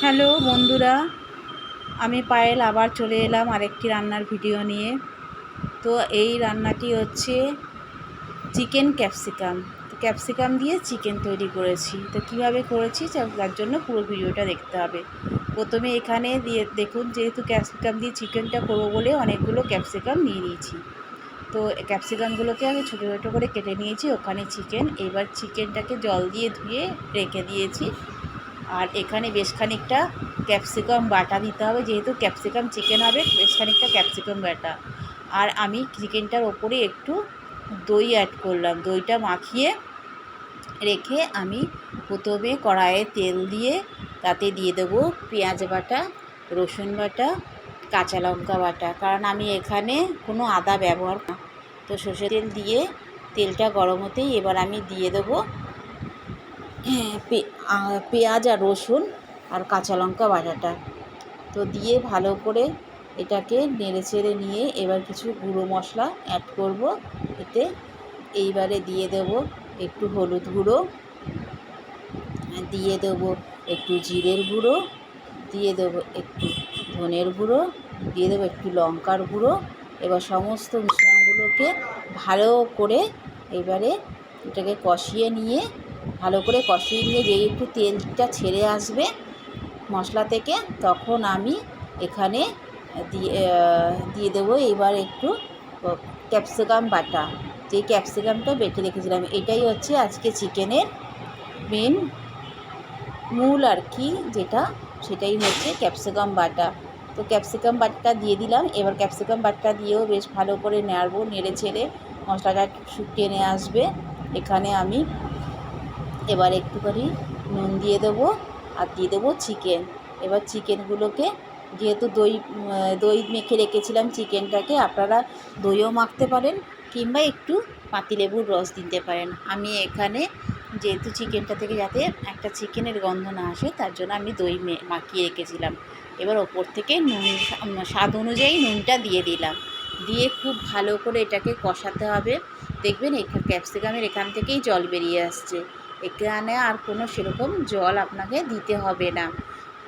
Hello বন্ধুরা, আমি পায়েল আবার চলে এলাম আরেকটি রান্নার ভিডিও নিয়ে। তো এই রান্নাটি হচ্ছে চিকেন ক্যাপসিকাম। তো ক্যাপসিকাম দিয়ে চিকেন তৈরি করেছি। তো কীভাবে করেছি তার জন্য পুরো ভিডিওটা দেখতে হবে। প্রথমে এখানে দিয়ে দেখুন, যেহেতু ক্যাপসিকাম দিয়ে চিকেনটা করবো বলে অনেকগুলো ক্যাপসিকাম নিয়ে নিয়েছি। তো ক্যাপসিকামগুলোকে আমি ছোটো ছোটো করে কেটে নিয়েছি। ওখানে চিকেন, এবার চিকেনটাকে জল দিয়ে ধুয়ে রেখে দিয়েছি। আর এখানে বেশ খানিকটা ক্যাপসিকাম বাটা দিতে হবে, যেহেতু ক্যাপসিকাম চিকেন হবে, বেশ খানিকটা ক্যাপসিকাম বাটা। আর আমি চিকেনটার ওপরে একটু দই অ্যাড করলাম। দইটা মাখিয়ে রেখে আমি প্রথমে কড়াইয়ে তেল দিয়ে তাতে দিয়ে দেবো পেঁয়াজ বাটা, রসুন বাটা, কাঁচা লঙ্কা বাটা, কারণ আমি এখানে কোনো আদা ব্যবহার না। তো সর্ষের তেল দিয়ে তেলটা গরম হতেই এবার আমি দিয়ে দেবো পেঁয়াজ আর রসুন আর কাঁচা লঙ্কা বাটাটা। তো দিয়ে ভালো করে এটাকে নেড়ে চেড়ে নিয়ে এবার কিছু গুঁড়ো মশলা অ্যাড করব এতে। এইবারে দিয়ে দেব একটু হলুদ গুঁড়ো, দিয়ে দেবো একটু জিরের গুঁড়ো, দিয়ে দেবো একটু ধনের গুঁড়ো, দিয়ে দেবো একটু লঙ্কার গুঁড়ো। এবার সমস্ত মিশ্রণগুলোকে ভালো করে এবারে এটাকে কষিয়ে নিয়ে যেই একটু তেলটা ছেড়ে আসবে মশলা থেকে, তখন আমি এখানে দিয়ে দেবো এবার একটু ক্যাপসিকাম বাটা। যেই ক্যাপসিকামটা বেটে রেখেছিলাম, এটাই হচ্ছে আজকে চিকেনের মেন মূল আর কি, সেটাই হচ্ছে ক্যাপসিকাম বাটা। তো ক্যাপসিকাম বাটাটা দিয়ে দিলাম। এবার ক্যাপসিকাম বাটাটা দিয়েও বেশ ভালো করে নেড়ে ছেড়ে মশলাটা টেনে আসবে। এখানে আমি এবার একটুখানি নুন দিয়ে দেবো আর দিয়ে দেবো চিকেন। এবার চিকেনগুলোকে, যেহেতু দই মেখে রেখেছিলাম চিকেনটাকে, আপনারা দইও মাখতে পারেন কিংবা একটু পাতিলেবুর রস দিতে পারেন। আমি এখানে যেহেতু চিকেনটা থেকে যাতে একটা চিকেনের গন্ধ না আসে, তার জন্য আমি দই মাখিয়ে রেখেছিলাম। এবার ওপর থেকে নুন স্বাদ অনুযায়ী নুনটা দিয়ে দিলাম। দিয়ে খুব ভালো করে এটাকে কষাতে হবে। দেখবেন ক্যাপসিকামের এখান থেকেই জল বেরিয়ে আসছে। এখানে আর কোনো সেরকম জল আপনাকে দিতে হবে না।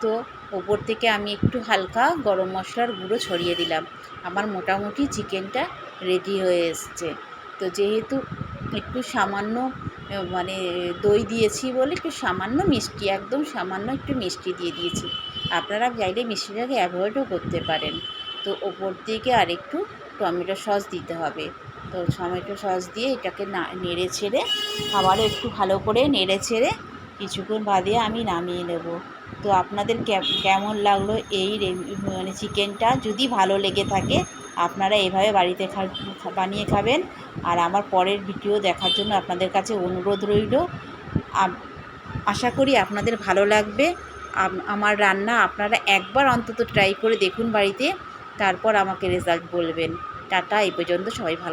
তো ওপর থেকে আমি একটু হালকা গরম মশলার গুঁড়ো ছড়িয়ে দিলাম। আমার মোটামুটি চিকেনটা রেডি হয়ে এসছে। তো যেহেতু একটু সামান্য দই দিয়েছি বলে একটু সামান্য মিষ্টি, একদম সামান্য একটু মিষ্টি দিয়ে দিয়েছি। আপনারা চাইলে মিষ্টিটাকে অ্যাভয়েডও করতে পারেন। তো ওপর দিকে আর একটু টমেটো সস দিতে হবে। তো টমেটো সস দিয়ে এটাকে নেড়ে ছেড়ে আবারও একটু ভালো করে নেড়ে ছেড়ে কিছুক্ষণ বাদে আমি নামিয়ে নেব। তো আপনাদের কেমন লাগলো এই চিকেনটা? যদি ভালো লেগে থাকে আপনারা এভাবে বাড়িতে বানিয়ে খাবেন। আর আমার পরের ভিডিও দেখার জন্য আপনাদের কাছে অনুরোধ রইল। আশা করি আপনাদের ভালো লাগবে আমার রান্না। আপনারা একবার অন্তত ট্রাই করে দেখুন বাড়িতে, তারপর আমাকে রেজাল্ট বলবেন। টাটা, এই পর্যন্ত সবাই ভালো।